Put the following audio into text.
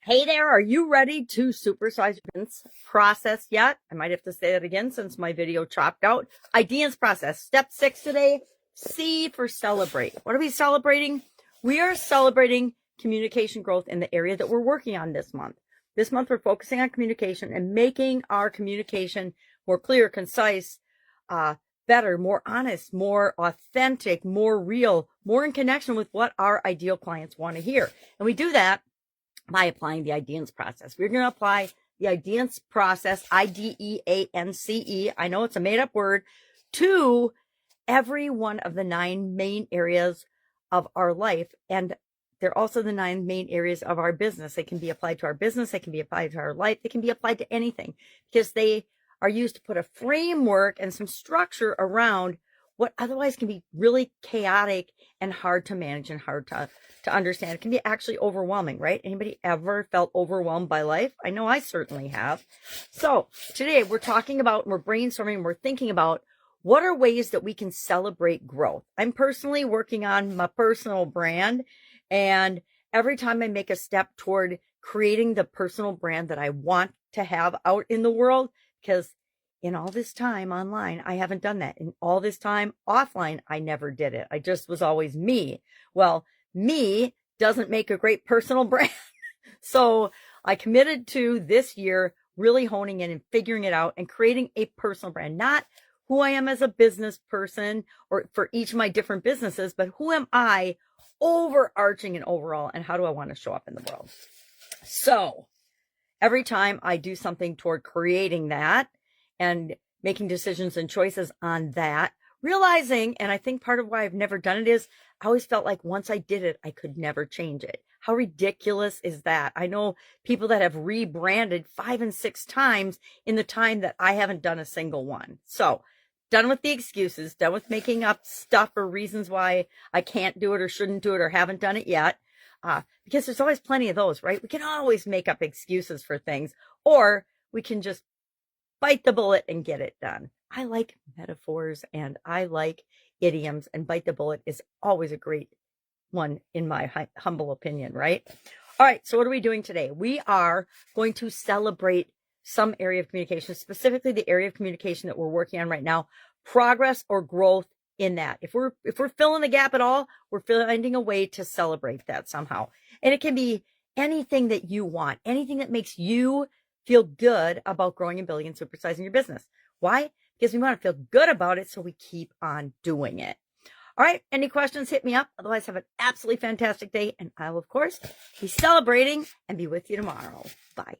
Hey there, are you ready to supersize your business process yet? I might have to say that again since my video chopped out. IDEANCE process. Step 6 today, C for celebrate. What are we celebrating? We are celebrating communication growth in the area that we're working on this month. This month, we're focusing on communication and making our communication more clear, concise, better, more honest, more authentic, more real, more in connection with what our ideal clients want to hear. And we do that by applying the IDEANCE process. We're going to apply the IDEANCE process, IDEANCE, I know it's a made-up word, to every one of the 9 main areas of our life. And they're also the 9 main areas of our business. They can be applied to our business. They can be applied to our life. They can be applied to anything because they are used to put a framework and some structure around what otherwise can be really chaotic and hard to manage and hard to understand. It can be actually overwhelming, right? Anybody ever felt overwhelmed by life? I know I certainly have. So today we're talking about, we're brainstorming, we're thinking about what are ways that we can celebrate growth. I'm personally working on my personal brand, and every time I make a step toward creating the personal brand that I want to have out in the world, because in all this time online, I haven't done that. In all this time offline, I never did it. I just was always me. Well, me doesn't make a great personal brand. So I committed to this year really honing in and figuring it out and creating a personal brand, not who I am as a business person or for each of my different businesses, but who am I overarching and overall, and how do I want to show up in the world? So every time I do something toward creating that and making decisions and choices on that, realizing, and I think part of why I've never done it is I always felt like once I did it, I could never change it. How ridiculous is that? I know people that have rebranded 5 and 6 times in the time that I haven't done a single one. So done with the excuses, done with making up stuff or reasons why I can't do it or shouldn't do it or haven't done it yet. Because there's always plenty of those, right? We can always make up excuses for things, or we can just bite the bullet and get it done. I like metaphors and I like idioms, and bite the bullet is always a great one in my humble opinion, right? All right, so what are we doing today? We are going to celebrate some area of communication, specifically the area of communication that we're working on right now, progress or growth in that. If we're filling the gap at all, we're finding a way to celebrate that somehow. And it can be anything that you want, anything that makes you feel good about growing and building and supersizing your business. Why? Because we want to feel good about it, so we keep on doing it. All right, any questions, hit me up. Otherwise, have an absolutely fantastic day, and I'll, of course, be celebrating and be with you tomorrow. Bye.